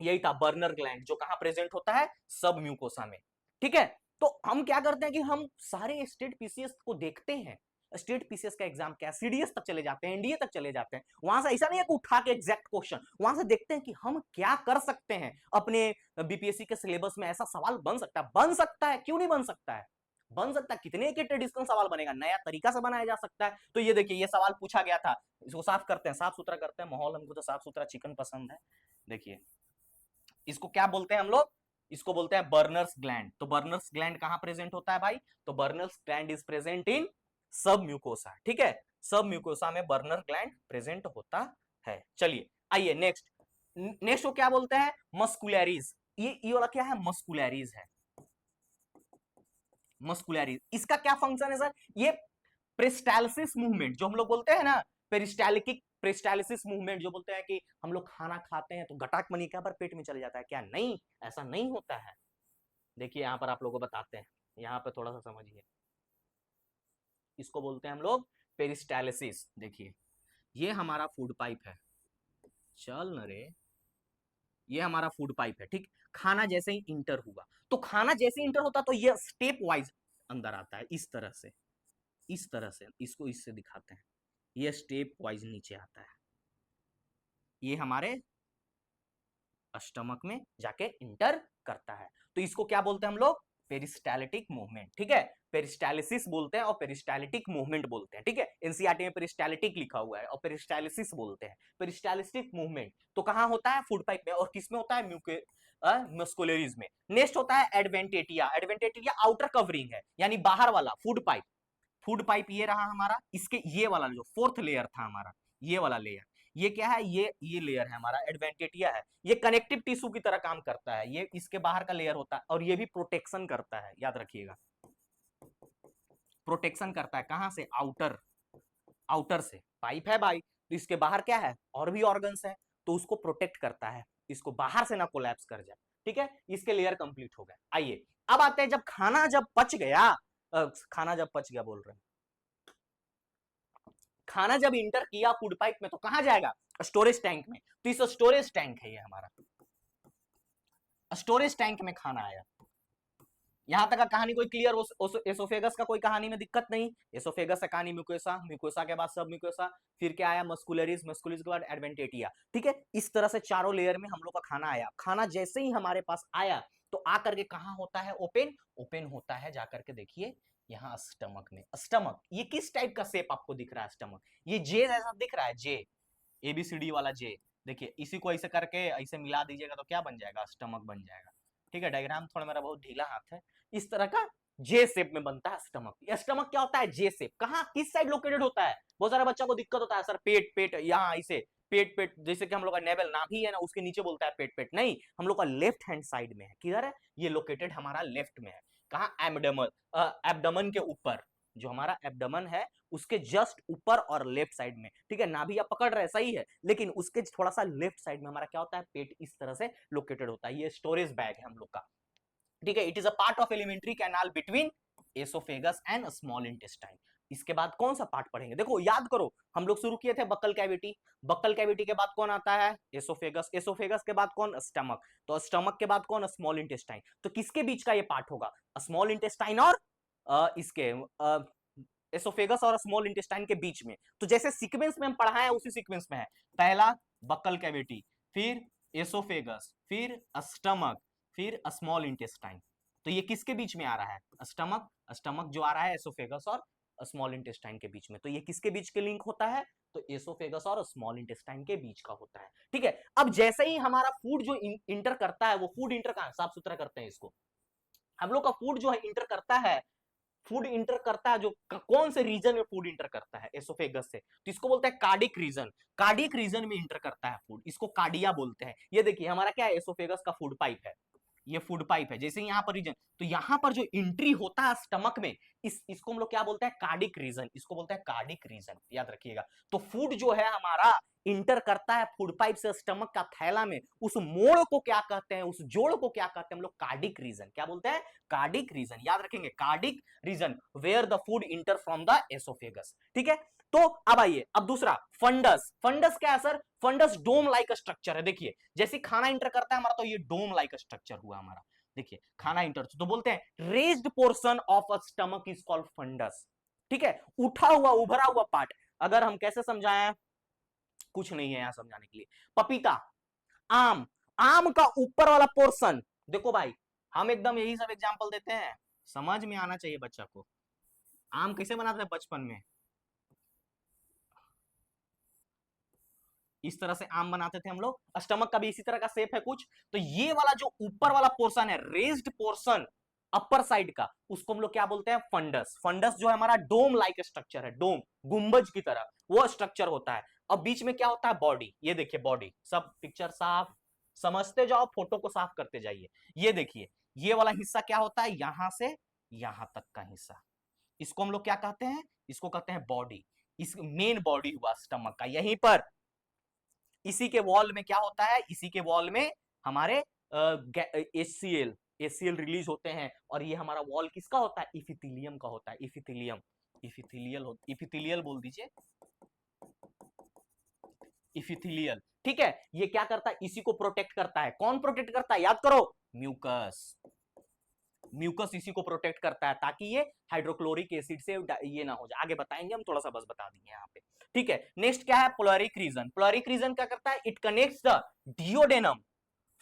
यही था बर्नर ग्लैंड, जो कहां प्रेजेंट होता है, सब म्यूकोसा में, ठीक है। तो हम क्या करते हैं कि हम सारे स्टेट पीसीएस को देखते हैं, स्टेट पीसीएस का एग्जाम क्या है, सीडीएस तक चले जाते हैं, एनडीए तक चले जाते हैं, वहां से ऐसा नहीं है कि उठा के एग्जैक्ट क्वेश्चन, वहां से देखते हैं कि हम क्या कर सकते हैं अपने बीपीएससी के सिलेबस में, ऐसा सवाल बन सकता है, बन सकता है, क्यों नहीं बन सकता है, बन सकता है, कितने के ट्रेडिशनल सवाल बनेगा, नया तरीका से बनाया जा सकता है। तो ये देखिए, ये सवाल पूछा गया था, इसको साफ करते हैं, साफ सुथरा करते हैं माहौल, हमको तो साफ सुथरा चिकन पसंद है। देखिए इसको क्या बोलते हैं हम लोग, इसको बोलते हैं बर्नर्स ग्लैंड। तो बर्नर्स ग्लैंड कहां प्रेजेंट होता है भाई, तो Brunner's gland is present in submucosa, ठीक है, सब म्यूकोसा में बर्नर ग्लैंड प्रेजेंट होता है। चलिए आइए नेक्स्ट, नेक्स्ट को क्या बोलते हैं, मस्कुलैरिज। ये वाला क्या है, मस्कुलैरिज है, मस्कुलैरिज, इसका क्या फंक्शन है सर, ये पेरिस्टालसिस मूवमेंट जो हम लोग बोलते हैं ना, पेरिस्टालिसिस मूवमेंट जो बोलते हैं कि हम लोग खाना खाते हैं तो गटाक मनी क्या पर पेट में चले जाता है, क्या नहीं, ऐसा नहीं होता है। देखिए यहां पर आप लोगों को बताते हैं, यहां पर थोड़ा सा समझिए, इसको बोलते हैं हम लोग पेरिस्टालिसिस। देखिए ये हमारा फूड पाइप है, चल न रे, ये हमारा फूड पाइप है, ठीक, खाना जैसे ही इंटर हुआ, तो खाना जैसे इंटर होता तो ये स्टेप वाइज अंदर आता है, इस तरह से, इस तरह से, इसको इससे दिखाते हैं, ये स्टेप वाइज नीचे आता है, ये हमारे स्टमक में जाके इंटर करता है, तो इसको क्या बोलते हैं हम लोग, पेरिस्टालिटिक मूवमेंट, ठीक है, पेरिस्टालिसिस बोलते हैं और पेरिस्टालिटिक मूवमेंट बोलते हैं, ठीक है। एनसीईआरटी में पेरिस्टालिटिक लिखा हुआ है और पेरिस्टालिसिस बोलते हैं, पेरिस्टालिटिक मूवमेंट तो कहां होता है, फूड पाइप में, और किसमें होता है, मस्कुलरीज में। नेक्स्ट होता है एडवेंटेटिया, एडवेंटेटिया आउटर कवरिंग है, यानी बाहर वाला फूड पाइप, फूड पाइप ये रहा हमारा, इसके ये वाला जो फोर्थ लेयर था हमारा, ये वाला लेयर, ये क्या है, ये लेयर है हमारा, एडवेंटेटिया है, ये कनेक्टिव टिश्यू की तरह काम करता है, ये इसके बाहर का लेयर होता है, और ये भी प्रोटेक्शन करता है, याद रखिएगा, प्रोटेक्शन करता है, कहां से, आउटर, आउटर से, पाइप है भाई, तो इसके बाहर क्या है, और भी ऑर्गन्स है, तो उसको प्रोटेक्ट करता है, इसको बाहर से ना कोलैप्स कर जाए, ठीक है, इसके लेयर कंप्लीट हो गए। आइए अब आते हैं, जब खाना जब पच गया, खाना जब पच गया बोल रहे हैं, खाना जब इंटर किया फूड पाइप में तो कहां जाएगा, स्टोरेज टैंक में। तो इस स्टोरेज टैंक है ये हमारा, स्टोरेज टैंक में खाना आया। यहां तक का कहानी कोई क्लियर, एसोफेगस का कोई कहानी में दिक्कत नहीं। एसोफेगस से कहानी म्यूकोसा, म्यूकोसा के बाद सब म्यूकोसा, फिर क्या आया मस्कुलरिस, मस्कुलरिस के बाद एडवेंटेटिया। ठीक है, इस तरह से चारों लेयर में हम लोग का खाना आया। खाना जैसे ही हमारे पास आया तो आकर के कहां होता है, ओपन, ओपन होता है जाकर के देखिए यहाँ स्टमक में। स्टमक ये किस टाइप का शेप आपको दिख रहा है, स्टमक ये जे जैसा दिख रहा है, जे एबीसीडी वाला जे। देखिए इसी को ऐसे करके ऐसे मिला दीजिएगा तो क्या बन जाएगा, स्टमक बन जाएगा। ठीक है, डायग्राम थोड़ा मेरा बहुत ढीला हाथ है। इस तरह का जे शेप में बनता है स्टमक। ये स्टमक क्या होता है, जे शेप। कहाँ किस साइड लोकेटेड होता है, बहुत सारे बच्चों को दिक्कत होता है सर पेट पेट यहाँ ऐसे पेट पेट, जैसे कि हम लोग का नेवल नाभि है ना उसके नीचे बोलता है पेट पेट, नहीं हम लोग का लेफ्ट हैंड साइड में है। किधर है ये लोकेटेड, हमारा लेफ्ट में है। कहाँ, एब्डोमेन, एब्डोमेन के ऊपर, जो हमारा एब्डोमेन है उसके जस्ट ऊपर और लेफ्ट साइड में। ठीक है, नाभि आप पकड़ रहे सही है, लेकिन उसके थोड़ा सा लेफ्ट साइड में हमारा क्या होता है, पेट इस तरह से लोकेटेड होता है। ये स्टोरेज बैग है हम लोग का। ठीक है, it is a part of alimentary canal between oesophagus and small intestine. इसके बाद कौन सा पार्ट पढ़ेंगे, देखो याद करो हम लोग शुरू किए थे बक्कल कैविटी। बक्कल कैविटी के बाद कौन आता है, एसोफेगस। एसोफेगस के बाद कौन, स्टमक। तो स्टमक के बाद कौन, स्मॉल इंटेस्टाइन। तो किसके बीच का ये पार्ट होगा, स्मॉल इंटेस्टाइन और इसके एसोफेगस और स्मॉल इंटेस्टाइन के बीच में। तो जैसे सीक्वेंस में हम पढ़ाए उसी सीक्वेंस में है, पहला बक्कल कैविटी, फिर एसोफेगस, फिर स्टमक, फिर स्मॉल इंटेस्टाइन। तो ये किसके बीच में आ रहा है, स्टमक। स्टमक जो आ रहा है एसोफेगस और स्मॉल इंटेस्टाइन के बीच में। तो ये किसके बीच के लिंक होता है, तो एसोफेगस और स्मॉल इंटेस्टाइन के बीच का होता है। ठीक है, अब जैसे ही हमारा फूड जो इंटर करता है, वो फूड इंटर कहां, साफ सुथरा करते हैं इसको। हम लोग का फूड जो है इंटर करता है, फूड इंटर करता है जो कौन से रीजन में फूड इंटर करता है, एसोफेगस से, तो इसको बोलते हैं कार्डिक रीजन। कार्डिक रीजन में इंटर करता है फूड, इसको कार्डिया बोलते हैं। ये देखिए हमारा क्या है, एसोफेगस का फूड पाइप है, ये फूड पाइप है। जैसे यहाँ पर रीजन, तो यहाँ पर जो एंट्री होता है स्टमक में, इसको हम लोग क्या बोलते हैं, कार्डिक रीजन। इसको बोलते हैं कार्डिक रीजन, याद रखिएगा। तो फूड जो है हमारा इंटर करता है फूड पाइप से स्टमक का थैला में, उस मोड़ को क्या कहते हैं, उस जोड़ को क्या कहते हैं हम लोग, कार्डिक रीजन। क्या बोलते हैं, कार्डिक रीजन, याद रखेंगे cardiac region, where the food enter from the oesophagus. ठीक है, तो अब आइए, अब दूसरा फंडस। फंडस क्या है सर, फंडस डोम लाइक स्ट्रक्चर है। देखिए जैसे खाना इंटर करता है हमारा, तो ये डोम लाइक स्ट्रक्चर हुआ हमारा। देखिए खाना इंटर, तो बोलते हैं raised portion of a stomach is called fundus. ठीक है, उठा हुआ उभरा हुआ पार्ट। अगर हम कैसे समझाएं, कुछ नहीं है यहां समझाने के लिए। पपीता, आम, आम का ऊपर वाला पोर्शन, देखो भाई हम एकदम यही सब एग्जांपल देते हैं, समझ में आना चाहिए बच्चा को। आम कैसे बनाते हैं बचपन में, इस तरह से आम बनाते थे हम लोग। स्टमक का भी इसी तरह का शेप है कुछ। तो ये वाला जो ऊपर वाला पोर्शन है, रेज्ड पोर्शन अपर साइड का, उसको हम लोग क्या बोलते हैं, फंडस। फंडस जो है हमारा डोम लाइक स्ट्रक्चर है, डोम गुंबज की तरह वो स्ट्रक्चर होता है। अब बीच में क्या होता है, बॉडी। ये देखिए बॉडी, सब पिक्चर साफ समझते जाओ, फोटो को साफ करते जाइए। ये देखिए ये वाला हिस्सा क्या होता है, यहां से यहां तक का हिस्सा, इसको हम लोग क्या कहते हैं, इसको कहते हैं बॉडी। इस मेन बॉडी हुआ स्टमक का। यहीं पर इसी के वॉल में क्या होता है, इसी के वॉल में हमारे एचसीएल, एचसीएल रिलीज होते हैं। और ये हमारा वॉल किसका होता है, इपिथेलियम का होता है। इपिथेलियम, इपिथेलियल, इपिथेलियल बोल दीजिए, इपिथेलियल। ठीक है, ये क्या करता है, इसी को प्रोटेक्ट करता है। कौन प्रोटेक्ट करता है, याद करो, म्यूकस। म्यूकस इसी को प्रोटेक्ट करता है, ताकि ये हाइड्रोक्लोरिक एसिड से ये ना हो जाए। आगे बताएंगे हम, थोड़ा सा बस बता देंगे यहाँ पे। ठीक है, नेक्स्ट क्या है, पोलरिक रीजन। पोलरिक रीजन क्या करता है, it connects the duodenum,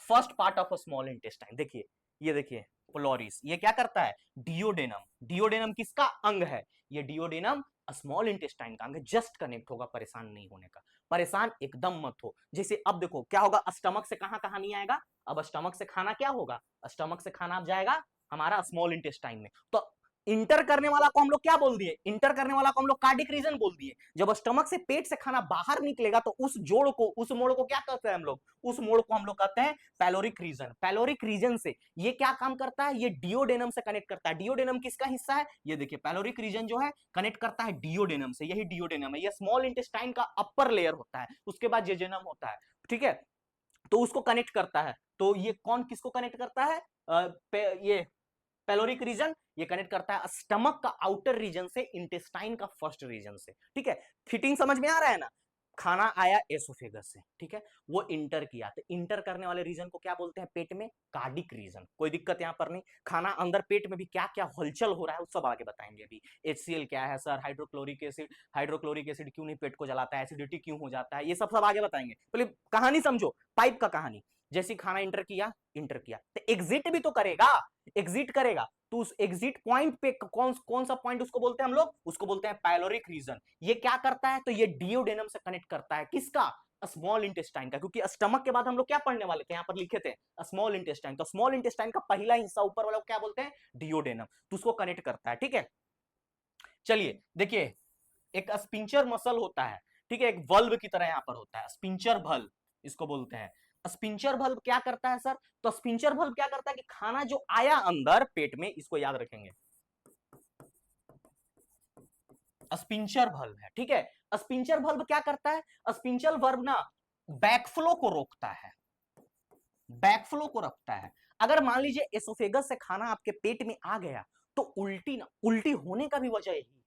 first part of a small intestine. देखिए ये देखिए पोलोरिस, ये क्या करता है, डिओडेनम। डिओडेनम किसका अंग है, ये डिओडेनम स्मॉल इंटेस्टाइन का अंग है। जस्ट कनेक्ट होगा, परेशान नहीं होने का, परेशान एकदम मत हो। जैसे अब देखो क्या होगा, स्टमक से कहां कहां नहीं आएगा, अब स्टमक से खाना क्या होगा, स्टमक से खाना अब जाएगा हमारा स्मॉल इंटेस्टाइन में। तो इंटर करने वाला को हम लोग क्या बोल दिए, इंटर करने वाला को हम लोग कार्डिक रीजन बोल दिए। जब स्टमक से पेट से खाना बाहर निकलेगा तो उस जोड़ को, उस मोड़ को क्या कहते हैं हम लोग, उस मोड़ को हम लोग कहते हैं पैलोरिक रीजन। पैलोरिक रीजन से ये क्या काम करता है, ये डिओडेनम से कनेक्ट करता है। डिओडेनम किसका हिस्सा है, ये देखिए पैलोरिक रीजन जो है कनेक्ट करता है डिओडेनम से। यही डिओडेनम है, ये स्मॉल इंटेस्टाइन का अपर लेयर होता है, उसके बाद जेजेनम होता है। ठीक है, तो उसको कनेक्ट करता है। तो ये कौन किसको कनेक्ट करता है, ये पेलोरिक रीजन ये कनेक्ट करता है स्टमक का आउटर रीजन से इंटेस्टाइन का फर्स्ट रीजन से, ठीक है। फिटिंग समझ में आ रहा है ना। खाना आया एसोफेगस से, ठीक है, वो इंटर किया, तो इंटर करने वाले रीजन को क्या बोलते हैं पेट में, कार्डिक रीजन। कोई दिक्कत यहां पर नहीं। खाना अंदर पेट में भी क्या क्या हलचल हो रहा है वो सब आगे बताएंगे अभी। HCl क्या है सर, हाइड्रोक्लोरिक एसिड क्यों नहीं पेट को जलाता है, एसिडिटी क्यों हो जाता है, ये सब सब आगे बताएंगे। पहले कहानी समझो, पाइप का कहानी। जैसी खाना इंटर किया तो एग्जिट भी तो करेगा, एग्जिट करेगा, तो उस एग्जिट पॉइंट पे कौन कौन सा पॉइंट उसको बोलते हैं हम लोग, उसको बोलते हैं पाइलोरिक रीजन। ये क्या करता है, तो ये डियोडेनम से कनेक्ट करता है, किसका, स्मॉल इंटेस्टाइन का, क्योंकि स्टमक के बाद हम लोग क्या पढ़ने वाले थे, यहां पर लिखे थे स्मॉल इंटेस्टाइन, तो स्मॉल इंटेस्टाइन का पहला हिस्सा ऊपर वाला क्या बोलते हैं, डियोडेनम, तो उसको कनेक्ट करता है, ठीक है। चलिए देखिए, एक स्पिंचर मसल होता है, ठीक है, एक वल्व की तरह यहां पर होता है, स्पिंचर बल्ब इसको बोलते हैं। स्पिंचर बल्ब क्या करता है सर, तो स्पिंचर बल्ब क्या करता है कि खाना जो आया अंदर पेट में, इसको याद रखेंगे, स्पिंचर बल्ब है, ठीक है। स्पिंचर बल्ब क्या करता है, स्पिंचर बल्ब ना बैकफ्लो को रोकता है, बैकफ्लो को रखता है। अगर मान लीजिए एसोफेगस से खाना आपके पेट में आ गया, तो उल्टी ना, उल्टी होने का भी वजह यही है,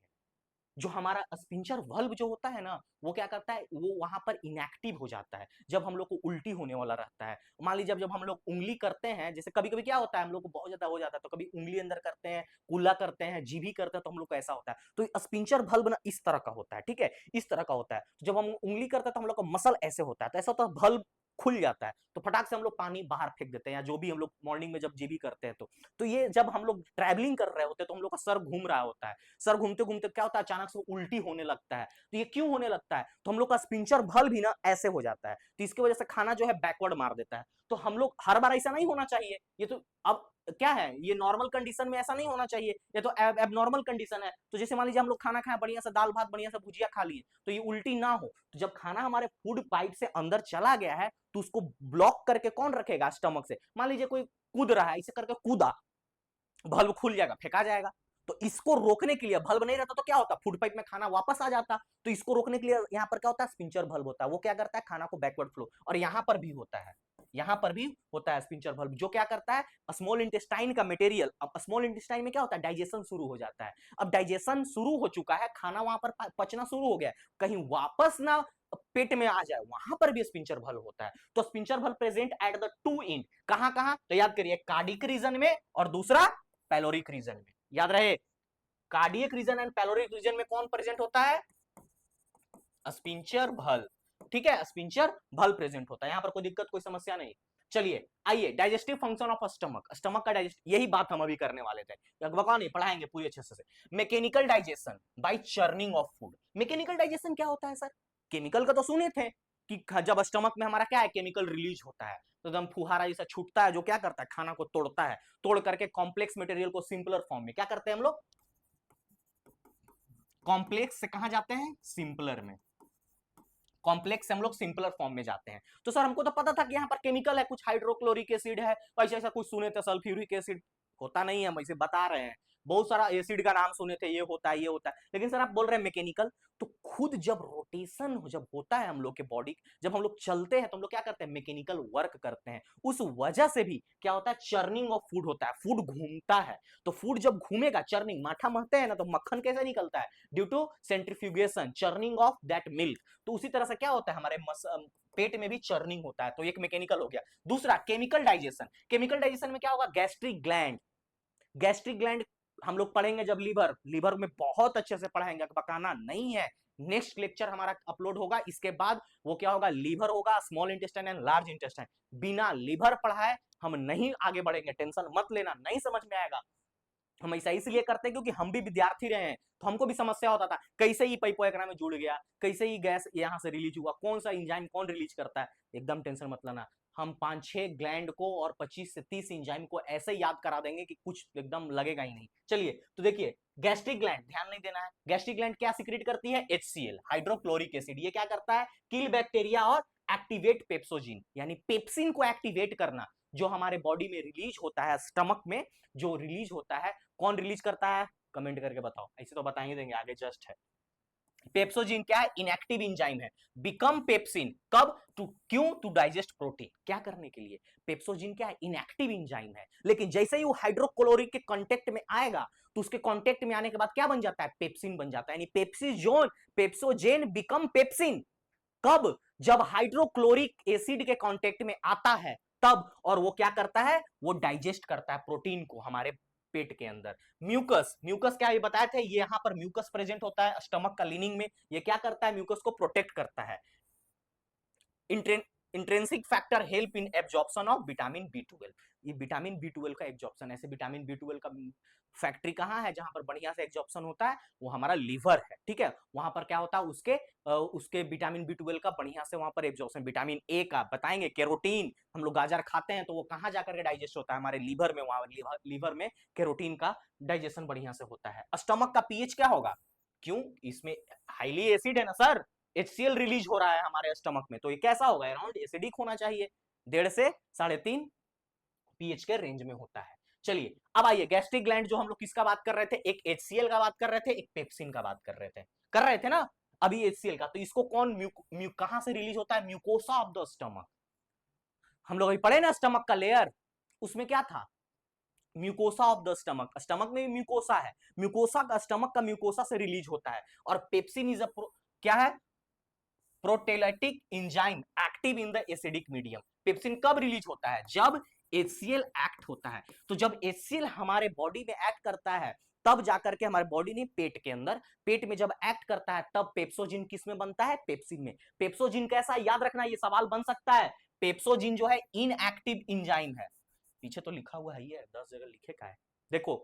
जो हमारा स्पिंचर वल्व जो होता है ना, वो क्या करता है, वो वहां पर इनएक्टिव हो जाता है जब हम लोग को उल्टी होने वाला रहता है। मान लीजिए जब हम लोग उंगली करते हैं, जैसे कभी कभी क्या होता है हम लोग को बहुत ज्यादा हो जाता है, तो कभी उंगली अंदर करते हैं, कुल्ला करते हैं, जीभी करते हैं, तो हम लोग को ऐसा होता है। तो स्पिंचर वल्व ना इस तरह का होता है, ठीक है, इस तरह का होता है। तो जब हम उंगली करते हैं तो हम लोग का मसल ऐसे होता है, तो ऐसा होता है वल्व खुल जाता है, तो फटाक से हम लोग पानी बाहर फेंक देते हैं, या जो भी हम लोग मॉर्निंग में जब जीभी करते हैं तो ये जब हम लोग ट्रैवलिंग कर रहे होते हैं तो हम लोग का सर घूम रहा होता है, सर घूमते घूमते क्या होता है, अचानक से उल्टी होने लगता है। तो ये क्यों होने लगता है, तो हम लोग का स्पिंचर बल भी ना ऐसे हो जाता है, तो इसकी वजह से खाना जो है बैकवर्ड मार देता है। तो हम लोग हर बार ऐसा नहीं होना चाहिए, ये तो अब क्या है, ये नॉर्मल कंडीशन में ऐसा नहीं होना चाहिए, ये तो एबनॉर्मल कंडीशन है। तो जैसे मान लीजिए हम लोग खाना खाए, बढ़िया से दाल भात बढ़िया से भुजिया खा लिए, तो ये उल्टी ना हो। तो जब खाना हमारे फूड पाइप से अंदर चला गया है, तो उसको ब्लॉक करके कौन रखेगा, स्टमक से। मान लीजिए कोई कूद रहा है, इसे करके कूदा, बल्ब खुल जाएगा, फेंका जाएगा। तो इसको रोकने के लिए, बल्ब नहीं रहता तो क्या होता, फूड पाइप में खाना वापस आ जाता। तो इसको रोकने के लिए यहाँ पर क्या होता है, स्पिंचर बल्ब होता है, वो क्या करता है, खाना को बैकवर्ड फ्लो। और यहाँ पर भी होता है, यहाँ पर भी होता है स्पिंचर बल्ब, जो क्या करता है, स्मॉल इंटेस्टाइन का मटेरियल, अब स्मॉल इंटेस्टाइन में क्या होता है, डाइजेशन शुरू हो जाता है। अब डाइजेशन शुरू हो चुका है, खाना वहां पर पचना शुरू हो गया, कहीं वापस ना पेट में आ जाए, वहां पर भी स्पिंचर बल्ब होता है। तो sphincter bulb present at the two and, कहां कहां, तो याद करिए, कार्डिक रीजन में और दूसरा पैलोरिक रीजन में, याद रहे। Cardiac region and pyloric region में कौन प्रेजेंट होता है, स्पिंचर बल्ब, ठीक है, स्पिंचर बल्ब प्रेजेंट होता है। यहां पर कोई दिक्कत कोई समस्या नहीं। चलिए आइए, digestive function of stomach, stomach का डाइजेस्ट, यही बात हम अभी करने वाले थे, बका नहीं पढ़ाएंगे पूरी अच्छे से। Mechanical digestion bye churning of food. Mechanical digestion क्या होता है सर, केमिकल का तो सुने थे कि जब स्टमक में हमारा क्या है, केमिकल रिलीज होता है, तो एकदम फुहारा जैसा छूटता है, जो क्या करता है, खाना को तोड़ता है, तोड़ करके कॉम्प्लेक्स मटेरियल को सिंपलर फॉर्म में क्या करते हैं हम लोग, कॉम्प्लेक्स से कहां जाते हैं, सिंपलर में, कॉम्प्लेक्स से हम लोग सिंपलर फॉर्म में जाते हैं। तो सर हमको तो पता था कि यहाँ पर केमिकल है, कुछ हाइड्रोक्लोरिक एसिड है, ऐसा ऐसा कुछ सुने थे, सल्फ्यूरिक एसिड होता नहीं है, हम इसे बता रहे हैं, बहुत सारा एसिड का नाम सुने थे, ये होता है ये होता है, लेकिन सर आप बोल रहे हैं मैकेनिकल। तो खुद जब रोटेशन जब होता है हम लोग के बॉडी, जब हम लोग चलते हैं तो हम लोग क्या करते हैं, मैकेनिकल वर्क करते हैं, उस वजह से भी क्या होता है, चर्निंग ऑफ फूड होता है, फूड घूमता है। तो फूड जब घूमेगा, चर्निंग, माठा महते हैं ना, तो मक्खन कैसे निकलता है, due to centrifugation, churning of that milk. तो उसी तरह से क्या होता है, हमारे पेट में भी चर्निंग होता है, तो एक मैकेनिकल हो गया। दूसरा केमिकल डाइजेशन, केमिकल डाइजेशन में क्या होगा, गैस्ट्रिक ग्लैंड, गैस्ट्रिक ग्लैंड हम लोग पढ़ेंगे जब लीवर, लीवर में बहुत अच्छे से पढ़ाएंगे, बकाना नहीं है। नेक्स्ट लेक्चर हमारा अपलोड होगा, इसके बाद वो क्या होगा, लीवर होगा, small intestine and large intestine. बिना लीवर पढ़ाए हम नहीं आगे बढ़ेंगे, टेंशन मत लेना, नहीं समझ में आएगा। हम ऐसा इसलिए करते हैं क्योंकि हम भी विद्यार्थी रहे हैं, तो हमको भी समस्या होता था, कैसे ही पाइप एकरा में जुड़ गया, कैसे ही गैस यहाँ से रिलीज हुआ, कौन सा इंजाइम कौन रिलीज करता है, एकदम टेंशन मत लेना। हम 5-6 ग्लैंड को और 25 से 30 इंजाइम को ऐसे याद करा देंगे कि कुछ एकदम लगेगा ही नहीं। चलिए तो देखिए, गैस्ट्रिक ग्लैंड ध्यान नहीं देना है, गैस्ट्रिक ग्लैंड क्या सिक्रेट करती है, HCl, हाइड्रोक्लोरिक एसिड। ये क्या करता है, किल बैक्टीरिया और एक्टिवेट पेप्सोजिन, यानी पेप्सिन को एक्टिवेट करना, जो हमारे बॉडी में रिलीज होता है, स्टमक में जो रिलीज होता है, कौन रिलीज करता है, कमेंट करके बताओ, ऐसे तो बता ही देंगे, आगे जस्ट है। पेप्सोजिन क्या है? इनएक्टिव इंजाइम है। बिकम पेप्सिन कब? क्यों? To digest protein. क्या करने के लिए? पेप्सोजिन क्या है? इनएक्टिव इंजाइम है, लेकिन जैसे ही वो हाइड्रोक्लोरिक के कांटेक्ट में आएगा तो उसके कांटेक्ट में आने के बाद क्या बन जाता है? पेप्सिन बन जाता है, यानी पेप्सोजेन बिकम पेप्सिन कब? जब हाइड्रोक्लोरिक एसिड के कांटेक्ट में आता है तब। और वो क्या करता है? वो डाइजेस्ट करता है प्रोटीन को हमारे पेट के अंदर। म्यूकस, म्यूकस क्या ये बताए थे, ये यहां पर म्यूकस प्रेजेंट होता है स्टमक का लिनिंग में। ये क्या करता है? म्यूकस को प्रोटेक्ट करता है। Intrinsic factor help in absorption of vitamin B 12। ये विटामिन बी 12 का एब्जॉर्प्शन, ऐसे विटामिन बी 12 का फैक्ट्री कहाँ है जहां पर बढ़िया से एब्जॉर्प्शन होता है? वो हमारा लीवर है, ठीक है। वहां पर क्या होता है? उसके विटामिन बी 12 का बढ़िया से वहां पर एब्जॉर्प्शन। विटामिन ए का बताएंगे, कैरोटीन, हम लोग गाजर खाते हैं तो वो कहाँ जाकर के डाइजेस्ट होता है? हमारे लीवर में। वहां लीवर में कैरोटीन का डाइजेशन बढ़िया से होता है। स्टमक का पीएच क्या होगा? क्यों? इसमें हाईली एसिड है ना सर, HCl रिलीज हो रहा है हमारे स्टमक में, तो ये कैसा होगा? अराउंड एसिडिक होना चाहिए, 1.5 से 3.5 पीएच के रेंज में होता है। चलिए अब आइए, गैस्ट्रिक ग्लैंड जो हम लोग किसका बात कर रहे थे? एक HCl का बात कर रहे थे, एक पेप्सिन का बात कर रहे थे ना अभी HCl का। तो इसको कौन कहां से रिलीज होता है? Mucosa of the stomach. हम लोग अभी पढ़े ना स्टमक का लेयर, उसमें क्या था? Mucosa of the stomach. Stomach में भी म्यूकोसा है, म्यूकोसा का स्टमक का म्यूकोसा से रिलीज होता है। और पेप्सिन इज क्या है? Proteolytic enzyme active in the acidic medium. Pepsin कब रिलीज होता है? जब HCl एक्ट होता है। तो जब HCl हमारे बॉडी में एक्ट करता है तब जाकर के हमारे बॉडी ने पेट के अंदर, पेट में जब एक्ट करता है तब पेप्सोजिन किस में बनता है? पेप्सिन में। पेप्सोजिन कैसा? याद रखना, ये सवाल बन सकता है। पेप्सोजिन जो है इनएक्टिव इंजाइम है। पीछे तो लिखा हुआ है, ये 10 जगह लिखे का है, देखो।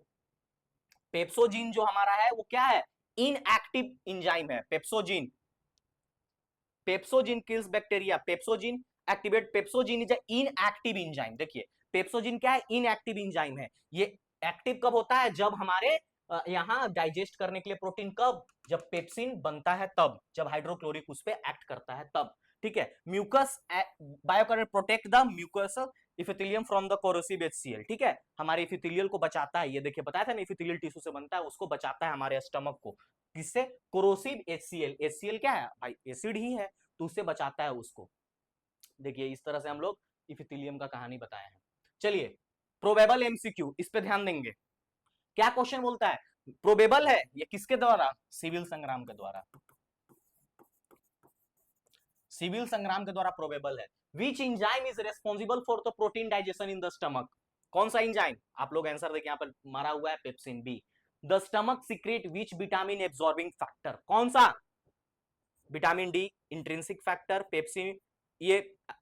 पेप्सोजिन जो हमारा है वो क्या है? इनएक्टिव इंजाइम है। Pepsinogen, pepsinogen kills bacteria. Pepsinogen activate, pepsinogen is inactive enzyme. देखिए पेप्सोजिन क्या है? इनएक्टिव एंजाइम है। ये एक्टिव कब होता है? जब हमारे यहां डाइजेस्ट करने के लिए प्रोटीन, कब? जब पेप्सिन बनता है तब, जब हाइड्रोक्लोरिक उस पे एक्ट करता है तब, ठीक है। Mucus bicarbonate protect the mucus epithelium from the corrosive HCl, ठीक है। हमारे इपिथेलियल को बचाता है, ये देखिए बताया था ना, इपिथेलियल टिश्यू से बनता है, उसको बचाता है हमारे स्टमक को। किससे? Corrosive HCl। HCl क्या है भाई? एसिड ही है, तो उससे बचाता है उसको। देखिए इस तरह से हम लोग इपिथेलियम का कहानी बताए हैं। चलिए प्रोबेबल MCQ, इस पे ध्यान देंगे। क्या क्वेश्चन बोलता है? प्रोबेबल है ये किसके द्वारा? सिविल संग्राम के द्वारा। सिविल संग्राम के द्वारा प्रोबेबल है। Which enzyme is responsible for the protein digestion in the stomach? कौन सा एंजाइम? आप लोग आंसर देखिए, यहाँ पर मारा हुआ है pepsin B. The stomach secrete which vitamin absorbing factor? कौन सा? Vitamin D, intrinsic factor, pepsin. ये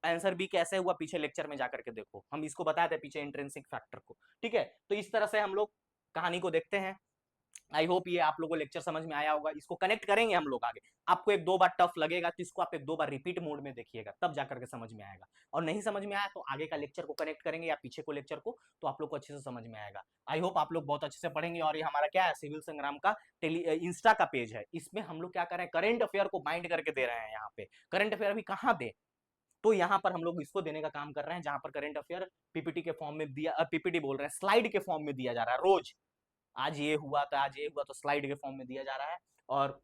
आंसर बी कैसे हुआ? पीछे लेक्चर में जाकर के देखो, हम इसको बताए थे पीछे इंट्रिंसिक फैक्टर को, ठीक है। तो इस तरह से हम लोग कहानी को देखते हैं। आई होप ये आप लोगों को लेक्चर समझ में आया होगा। इसको कनेक्ट करेंगे हम लोग आगे। आपको 1-2 बार टफ लगेगा तो इसको आप 1-2 बार रिपीट मोड में देखिएगा, तब जाकर के समझ में आएगा। और नहीं समझ में आया तो आगे का लेक्चर को कनेक्ट करेंगे या पीछे को लेक्चर को, तो आप लोग को अच्छे से समझ में आएगा। आई होप आप लोग बहुत अच्छे से पढ़ेंगे। और ये हमारा क्या है? सिविल संग्राम का इंस्टा का पेज है, इसमें हम लोग क्या कर रहे हैं? करंट अफेयर को बाइंड करके दे रहे हैं। यहाँ पे करंट अफेयर अभी कहाँ दे, तो यहाँ पर हम लोग इसको देने का काम कर रहे हैं, जहां पर करंट अफेयर पीपीटी के फॉर्म में दिया, पीपीटी बोल रहे हैं, स्लाइड के फॉर्म में दिया जा रहा है रोज। आज ये हुआ तो आज ये हुआ, तो स्लाइड के फॉर्म में दिया जा रहा है। और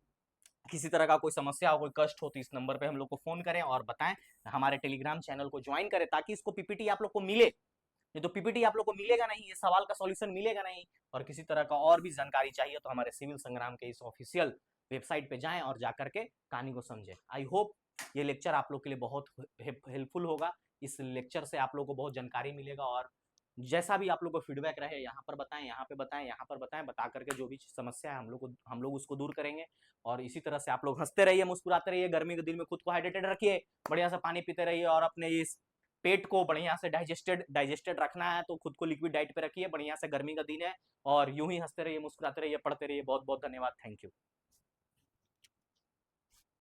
किसी तरह का कोई समस्या हो, कोई कष्ट हो, तो इस नंबर पे हम लोग को फोन करें और बताएं। हमारे टेलीग्राम चैनल को ज्वाइन करें ताकि इसको पीपीटी आप लोग को मिले। नहीं तो पीपीटी आप लोग को मिलेगा नहीं, ये सवाल का सॉल्यूशन मिलेगा नहीं। और किसी तरह का और भी जानकारी चाहिए तो हमारे सिविल संग्राम के इस ऑफिशियल वेबसाइट पे जाएं और जाकर के कहानी को समझें। आई होप ये लेक्चर आप लोग के लिए बहुत हेल्पफुल होगा। इस लेक्चर से आप लोग को बहुत जानकारी मिलेगा। और जैसा भी आप लोग को फीडबैक रहे, यहाँ पर बताएं, यहाँ पे बताएं, यहाँ पर बताएं, बता करके जो भी समस्या है हम लोग उसको दूर करेंगे। और इसी तरह से आप लोग हंसते रहिए, मुस्कुराते रहिए, गर्मी के दिन में खुद को हाइड्रेटेड रखिए, बढ़िया से पानी पीते रहिए, और अपने इस पेट को बढ़िया से डाइजेस्टेड रखना है तो खुद को लिक्विड डाइट पे रखिए, बढ़िया से, गर्मी का दिन है। और यूं ही हंसते रहिए, मुस्कुराते रहिए, पढ़ते रहिए। बहुत बहुत धन्यवाद, थैंक यू।